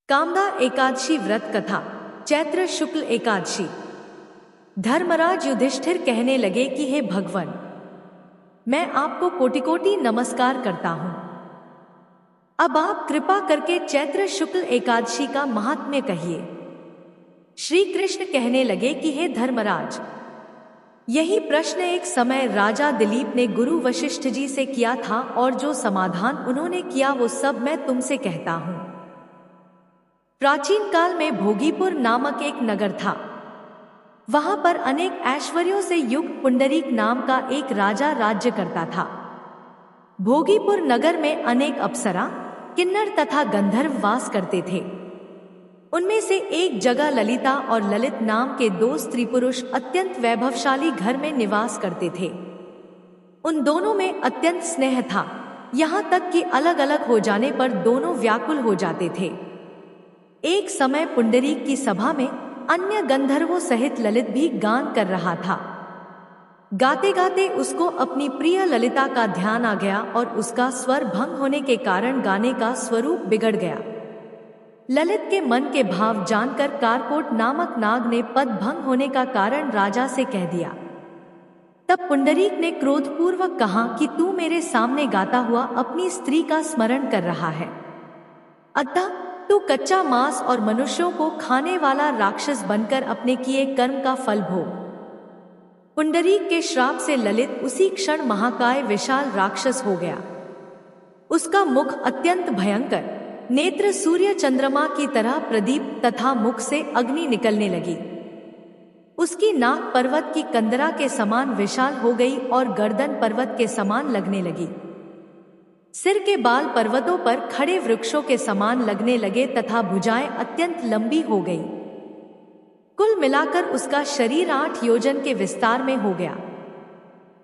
कामदा एकादशी व्रत कथा। चैत्र शुक्ल एकादशी। धर्मराज युधिष्ठिर कहने लगे कि हे भगवान, मैं आपको कोटि कोटि नमस्कार करता हूं। अब आप कृपा करके चैत्र शुक्ल एकादशी का महात्म्य कहिए। श्री कृष्ण कहने लगे कि हे धर्मराज, यही प्रश्न एक समय राजा दिलीप ने गुरु वशिष्ठ जी से किया था और जो समाधान उन्होंने किया वो सब मैं तुमसे कहता हूं। प्राचीन काल में भोगीपुर नामक एक नगर था। वहां पर अनेक ऐश्वर्यों से युक्त पुंडरीक नाम का एक राजा राज्य करता था। भोगीपुर नगर में अनेक अप्सरा, किन्नर तथा गंधर्व वास करते थे। उनमें से एक जगह ललिता और ललित नाम के दो स्त्री पुरुष अत्यंत वैभवशाली घर में निवास करते थे। उन दोनों में अत्यंत स्नेह था, यहाँ तक कि अलग अलग हो जाने पर दोनों व्याकुल हो जाते थे। एक समय पुंडरीक की सभा में अन्य गंधर्वों सहित ललित भी गान कर रहा था। गाते गाते उसको अपनी प्रिय ललिता का ध्यान आ गया और उसका स्वर भंग होने के कारण गाने का स्वरूप बिगड़ गया। ललित के मन के भाव जानकर कारकोट नामक नाग ने पद भंग होने का कारण राजा से कह दिया। तब पुंडरीक ने क्रोधपूर्वक कहा कि तू मेरे सामने गाता हुआ अपनी स्त्री का स्मरण कर रहा है, अतः तू कच्चा मांस और मनुष्यों को खाने वाला राक्षस बनकर अपने किए कर्म का फल भोग। पुंडरीक के श्राप से ललित उसी क्षण महाकाय विशाल राक्षस हो गया। उसका मुख अत्यंत भयंकर, नेत्र सूर्य चंद्रमा की तरह प्रदीप तथा मुख से अग्नि निकलने लगी। उसकी नाक पर्वत की कंदरा के समान विशाल हो गई और गर्दन पर्वत के समान लगने लगी। सिर के बाल पर्वतों पर खड़े वृक्षों के समान लगने लगे तथा भुजाएं अत्यंत लंबी हो गईं। कुल मिलाकर उसका शरीर 8 योजन के विस्तार में हो गया।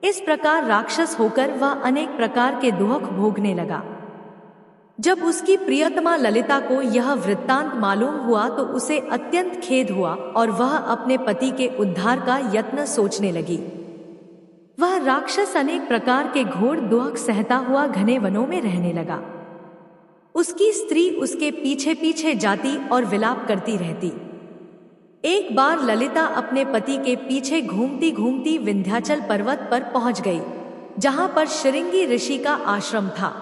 इस प्रकार राक्षस होकर वह अनेक प्रकार के दुख भोगने लगा। जब उसकी प्रियतमा ललिता को यह वृत्तांत मालूम हुआ तो उसे अत्यंत खेद हुआ और वह अपने पति के उद्धार का यत्न सोचने लगी। वह राक्षस अनेक प्रकार के घोर दुख सहता हुआ घने वनों में रहने लगा। उसकी स्त्री उसके पीछे पीछे जाती और विलाप करती रहती। एक बार ललिता अपने पति के पीछे घूमती घूमती विंध्याचल पर्वत पर पहुंच गई, जहां पर शृंगी ऋषि का आश्रम था।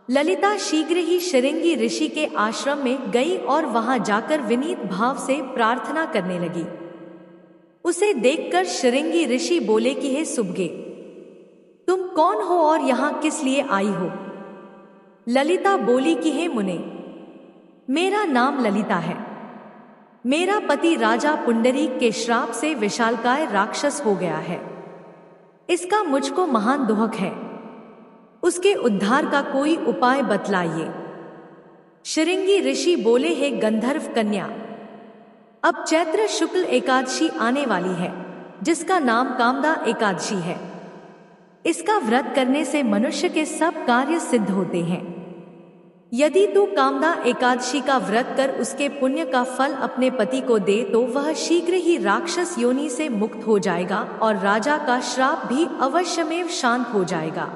ललिता शीघ्र ही शृंगी ऋषि के आश्रम में गई और वहां जाकर विनीत भाव से प्रार्थना करने लगी। उसे देखकर शृंगी ऋषि बोले कि हे सुभगे, तुम कौन हो और यहां किस लिए आई हो? ललिता बोली कि हे मुने, मेरा नाम ललिता है। मेरा पति राजा पुंडरीक के श्राप से विशालकाय राक्षस हो गया है। इसका मुझको महान दुख है। उसके उद्धार का कोई उपाय बतलाइए। शृंगी ऋषि बोले, हे गंधर्व कन्या, अब चैत्र शुक्ल एकादशी आने वाली है, जिसका नाम कामदा एकादशी है। इसका व्रत करने से मनुष्य के सब कार्य सिद्ध होते हैं। यदि तू कामदा एकादशी का व्रत कर उसके पुण्य का फल अपने पति को दे तो वह शीघ्र ही राक्षस योनि से मुक्त हो जाएगा और राजा का श्राप भी अवश्यमेव शांत हो जाएगा।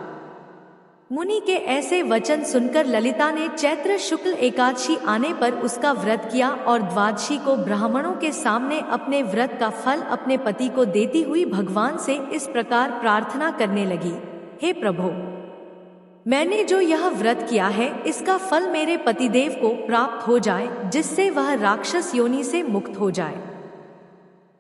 मुनि के ऐसे वचन सुनकर ललिता ने चैत्र शुक्ल एकादशी आने पर उसका व्रत किया और द्वादशी को ब्राह्मणों के सामने अपने व्रत का फल अपने पति को देती हुई भगवान से इस प्रकार प्रार्थना करने लगी, हे प्रभु, मैंने जो यह व्रत किया है इसका फल मेरे पतिदेव को प्राप्त हो जाए, जिससे वह राक्षस योनि से मुक्त हो जाए।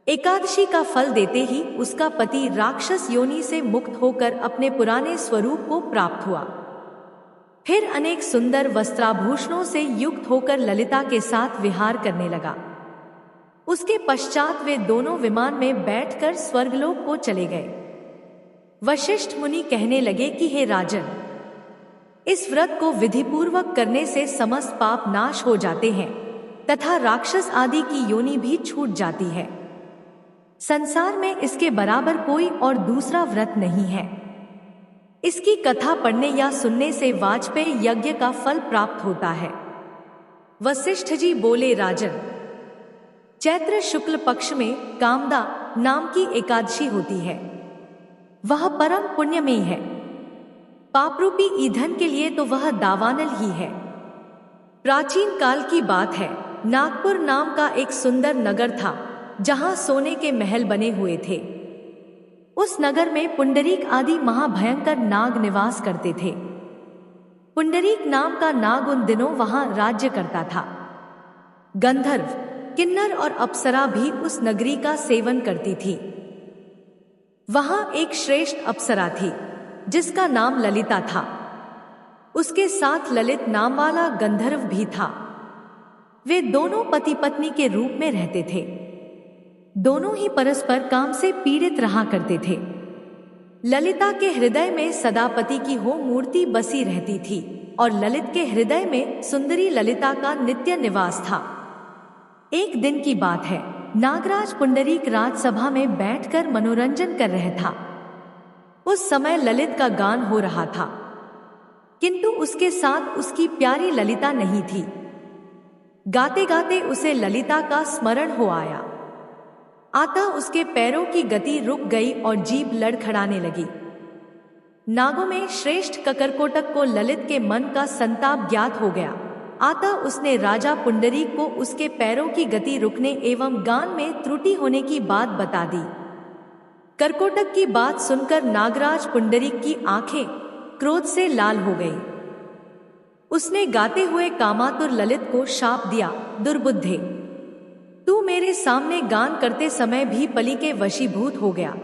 एकादशी का फल देते ही उसका पति राक्षस योनि से मुक्त होकर अपने पुराने स्वरूप को प्राप्त हुआ। फिर अनेक सुंदर वस्त्राभूषणों से युक्त होकर ललिता के साथ विहार करने लगा। उसके पश्चात वे दोनों विमान में बैठकर स्वर्गलोक को चले गए। वशिष्ठ मुनि कहने लगे कि हे राजन, इस व्रत को विधिपूर्वक करने से समस्त पाप नाश हो जाते हैं तथा राक्षस आदि की योनि भी छूट जाती है। संसार में इसके बराबर कोई और दूसरा व्रत नहीं है। इसकी कथा पढ़ने या सुनने से वाजपेय यज्ञ का फल प्राप्त होता है। वशिष्ठ जी बोले, राजन, चैत्र शुक्ल पक्ष में कामदा नाम की एकादशी होती है। वह परम पुण्यमयी है। पापरूपी ईंधन के लिए तो वह दावानल ही है। प्राचीन काल की बात है। नागपुर नाम का एक सुंदर नगर था जहां सोने के महल बने हुए थे। उस नगर में पुंडरीक आदि महाभयंकर नाग निवास करते थे। पुंडरीक नाम का नाग उन दिनों वहां राज्य करता था। गंधर्व, किन्नर और अप्सरा भी उस नगरी का सेवन करती थी। वहां एक श्रेष्ठ अप्सरा थी जिसका नाम ललिता था। उसके साथ ललित नाम वाला गंधर्व भी था। वे दोनों पति पत्नी के रूप में रहते थे। दोनों ही परस्पर काम से पीड़ित रहा करते थे। ललिता के हृदय में सदा पति की हो मूर्ति बसी रहती थी और ललित के हृदय में सुंदरी ललिता का नित्य निवास था। एक दिन की बात है, नागराज पुंडरीक राजसभा में बैठकर मनोरंजन कर रहा था। उस समय ललित का गान हो रहा था, किंतु उसके साथ उसकी प्यारी ललिता नहीं थी। गाते गाते उसे ललिता का स्मरण हो आया। अतः उसके पैरों की गति रुक गई और जीभ लड़खड़ाने लगी। नागों में श्रेष्ठ ककरकोटक को ललित के मन का संताप ज्ञात हो गया। अतः उसने राजा पुंडरीक को उसके पैरों की गति रुकने एवं गान में त्रुटि होने की बात बता दी। करकोटक की बात सुनकर नागराज पुंडरीक की आंखें क्रोध से लाल हो गईं। उसने गाते हुए कामातुर ललित को शाप दिया, दुर्बुद्धे, तू मेरे सामने गान करते समय भी पली के वशीभूत हो गया,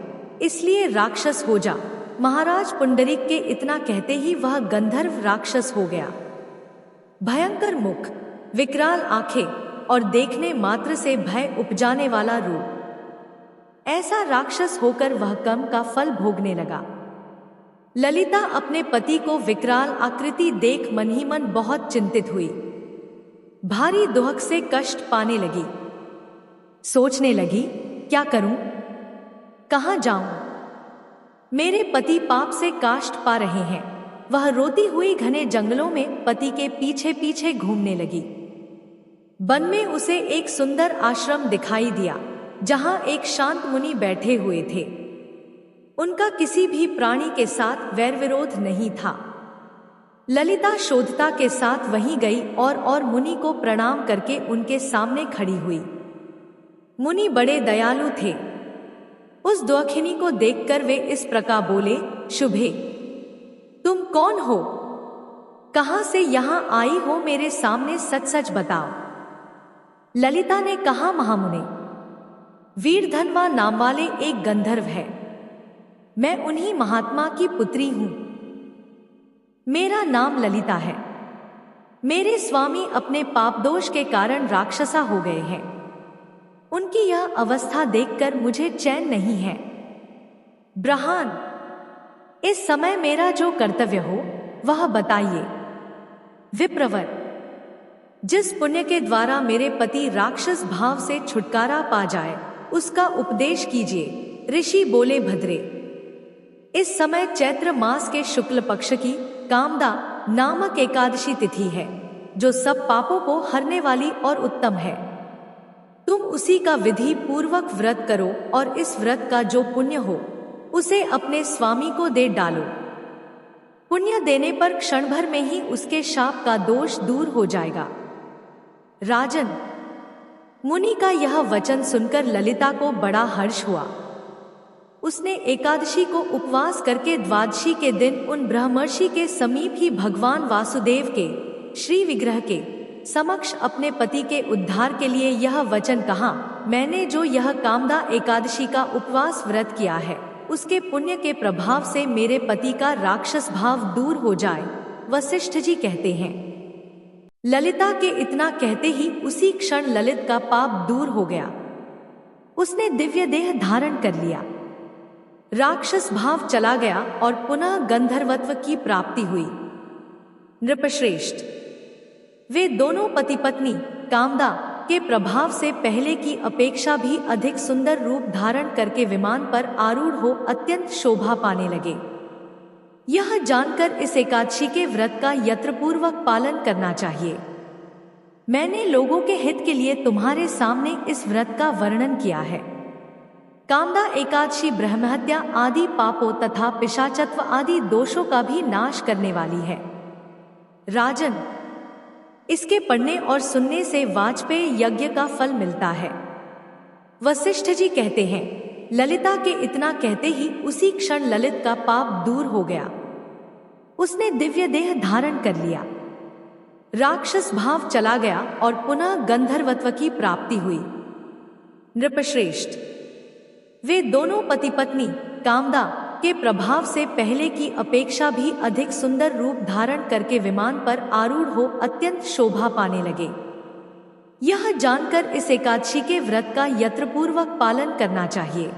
इसलिए राक्षस हो जा। महाराज पुंडरीक के इतना कहते ही वह गंधर्व राक्षस हो गया। भयंकर मुख, विकराल आंखें और देखने मात्र से भय उपजाने वाला रूप, ऐसा राक्षस होकर वह कर्म का फल भोगने लगा। ललिता अपने पति को विकराल आकृति देख मन ही मन बहुत चिंतित हुई। भारी दुहक से कष्ट पाने लगी। सोचने लगी, क्या करूं, कहां जाऊं? मेरे पति पाप से काष्ठ पा रहे हैं। वह रोती हुई घने जंगलों में पति के पीछे पीछे घूमने लगी। वन में उसे एक सुंदर आश्रम दिखाई दिया जहां एक शांत मुनि बैठे हुए थे। उनका किसी भी प्राणी के साथ वैर विरोध नहीं था। ललिता शोधता के साथ वहीं गई और मुनि को प्रणाम करके उनके सामने खड़ी हुई। मुनि बड़े दयालु थे। उस दुखिनी को देखकर वे इस प्रकार बोले, शुभे, तुम कौन हो? कहां से यहां आई हो? मेरे सामने सच सच बताओ। ललिता ने कहा, महामुने, वीरधनवा नाम वाले एक गंधर्व है। मैं उन्हीं महात्मा की पुत्री हूं। मेरा नाम ललिता है। मेरे स्वामी अपने पापदोष के कारण राक्षसा हो गए हैं। उनकी यह अवस्था देखकर मुझे चैन नहीं है। ब्रहान, इस समय मेरा जो कर्तव्य हो वह बताइए। विप्रवर, जिस पुण्य के द्वारा मेरे पति राक्षस भाव से छुटकारा पा जाए उसका उपदेश कीजिए। ऋषि बोले, भद्रे, इस समय चैत्र मास के शुक्ल पक्ष की कामदा नामक एकादशी तिथि है जो सब पापों को हरने वाली और उत्तम है। तुम उसी का विधि पूर्वक व्रत करो और इस व्रत का जो पुण्य हो उसे अपने स्वामी को दे डालो। पुण्य देने पर क्षण भर में ही उसके शाप का दोष दूर हो जाएगा। राजन, मुनि का यह वचन सुनकर ललिता को बड़ा हर्ष हुआ। उसने एकादशी को उपवास करके द्वादशी के दिन उन ब्रह्मर्षि के समीप ही भगवान वासुदेव के श्री विग्रह के समक्ष अपने पति के उद्धार के लिए यह वचन कहा, मैंने जो यह कामदा एकादशी का उपवास व्रत किया है उसके पुण्य के प्रभाव से मेरे पति का राक्षस भाव दूर हो जाए। वशिष्ठ जी कहते हैं। ललिता के इतना कहते ही उसी क्षण ललित का पाप दूर हो गया। उसने दिव्य देह धारण कर लिया। राक्षस भाव चला गया और पुनः गंधर्वत्व की प्राप्ति हुई। नृपश्रेष्ठ, वे दोनों पति पत्नी कामदा के प्रभाव से पहले की अपेक्षा भी अधिक सुंदर रूप धारण करके विमान पर आरूढ़ हो अत्यंत शोभा पाने लगे। यह जानकर इस एकादशी के व्रत का यत्रपूर्वक पालन करना चाहिए। मैंने लोगों के हित के लिए तुम्हारे सामने इस व्रत का वर्णन किया है। कामदा एकादशी ब्रह्महत्या आदि पापों तथा पिशाचत्व आदि दोषों का भी नाश करने वाली है। राजन, इसके पढ़ने और सुनने से वाजपेयी यज्ञ का फल मिलता है। वशिष्ठ जी कहते हैं, ललिता के इतना कहते ही उसी क्षण ललित का पाप दूर हो गया। उसने दिव्य देह धारण कर लिया। राक्षस भाव चला गया और पुनः गंधर्वत्व की प्राप्ति हुई। नृपश्रेष्ठ, वे दोनों पति पत्नी कामदा के प्रभाव से पहले की अपेक्षा भी अधिक सुंदर रूप धारण करके विमान पर आरूढ़ हो अत्यंत शोभा पाने लगे। यह जानकर इस एकादशी के व्रत का यत्नपूर्वक पालन करना चाहिए।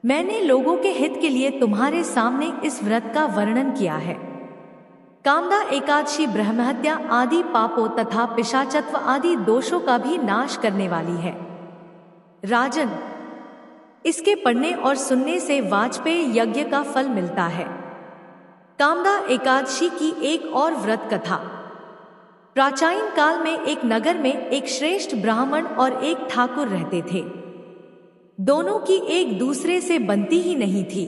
मैंने लोगों के हित के लिए तुम्हारे सामने इस व्रत का वर्णन किया है। कामदा एकादशी ब्रह्महत्या आदि पापों तथा पिशाचत्व आदि दोषों का भी नाश करने वाली है। राजन, इसके पढ़ने और सुनने से वाजपेयी यज्ञ का फल मिलता है। कामदा एकादशी की एक और व्रत कथा। प्राचीन काल में एक नगर में एक श्रेष्ठ ब्राह्मण और एक ठाकुर रहते थे। दोनों की एक दूसरे से बनती ही नहीं थी।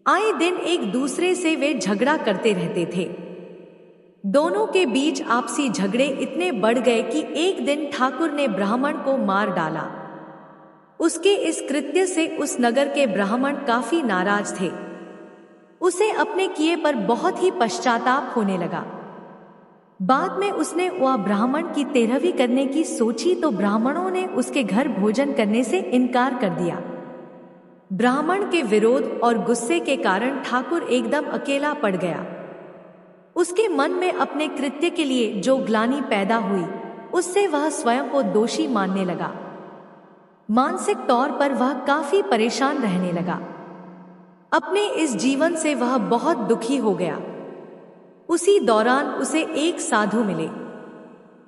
आए दिन एक दूसरे से वे झगड़ा करते रहते थे। दोनों के बीच आपसी झगड़े इतने बढ़ गए कि एक दिन ठाकुर ने ब्राह्मण को मार डाला। उसके इस कृत्य से उस नगर के ब्राह्मण काफी नाराज थे। उसे अपने किए पर बहुत ही पश्चाताप होने लगा। बाद में उसने वह ब्राह्मण की तेरहवीं करने की सोची तो ब्राह्मणों ने उसके घर भोजन करने से इनकार कर दिया। ब्राह्मण के विरोध और गुस्से के कारण ठाकुर एकदम अकेला पड़ गया। उसके मन में अपने कृत्य के लिए जो ग्लानि पैदा हुई, उससे वह स्वयं को दोषी मानने लगा। मानसिक तौर पर वह काफी परेशान रहने लगा। अपने इस जीवन से वह बहुत दुखी हो गया। उसी दौरान उसे एक साधु मिले।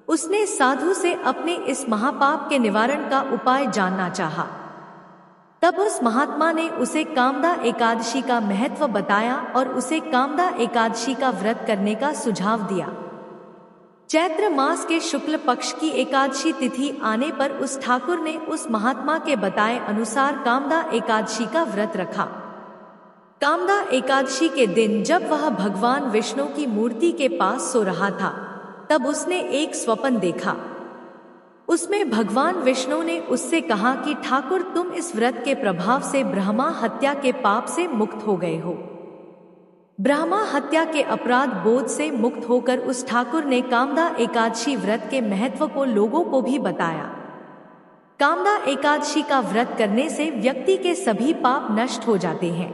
उसने साधु से अपने इस महापाप के निवारण का उपाय जानना चाहा। तब उस महात्मा ने उसे कामदा एकादशी का महत्व बताया और उसे कामदा एकादशी का व्रत करने का सुझाव दिया। चैत्र मास के शुक्ल पक्ष की एकादशी तिथि आने पर उस ठाकुर ने उस महात्मा के बताए अनुसार कामदा एकादशी का व्रत रखा। कामदा एकादशी के दिन जब वह भगवान विष्णु की मूर्ति के पास सो रहा था, तब उसने एक स्वप्न देखा। उसमें भगवान विष्णु ने उससे कहा कि ठाकुर, तुम इस व्रत के प्रभाव से ब्रह्मा हत्या के पाप से मुक्त हो गए हो। ब्रह्मा हत्या के अपराध बोध से मुक्त होकर उस ठाकुर ने कामदा एकादशी व्रत के महत्व को लोगों को भी बताया। कामदा एकादशी का व्रत करने से व्यक्ति के सभी पाप नष्ट हो जाते हैं।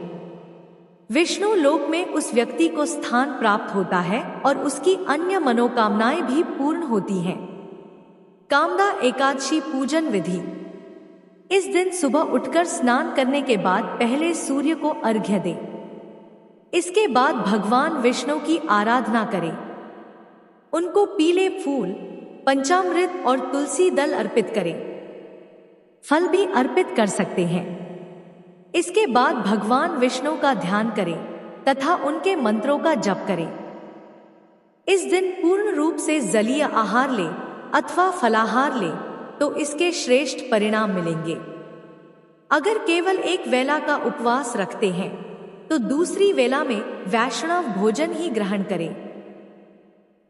विष्णु लोक में उस व्यक्ति को स्थान प्राप्त होता है और उसकी अन्य मनोकामनाएं भी पूर्ण होती हैं। कामदा एकादशी पूजन विधि। इस दिन सुबह उठकर स्नान करने के बाद पहले सूर्य को अर्घ्य दें। इसके बाद भगवान विष्णु की आराधना करें। उनको पीले फूल, पंचामृत और तुलसी दल अर्पित करें। फल भी अर्पित कर सकते हैं। इसके बाद भगवान विष्णु का ध्यान करें तथा उनके मंत्रों का जप करें। इस दिन पूर्ण रूप से जलीय आहार ले अथवा फलाहार ले तो इसके श्रेष्ठ परिणाम मिलेंगे। अगर केवल एक वेला का उपवास रखते हैं तो दूसरी वेला में वैष्णव भोजन ही ग्रहण करें।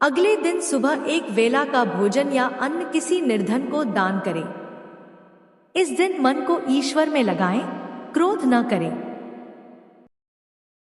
अगले दिन सुबह एक वेला का भोजन या अन्न किसी निर्धन को दान करें। इस दिन मन को ईश्वर में लगाएं, क्रोध न करें।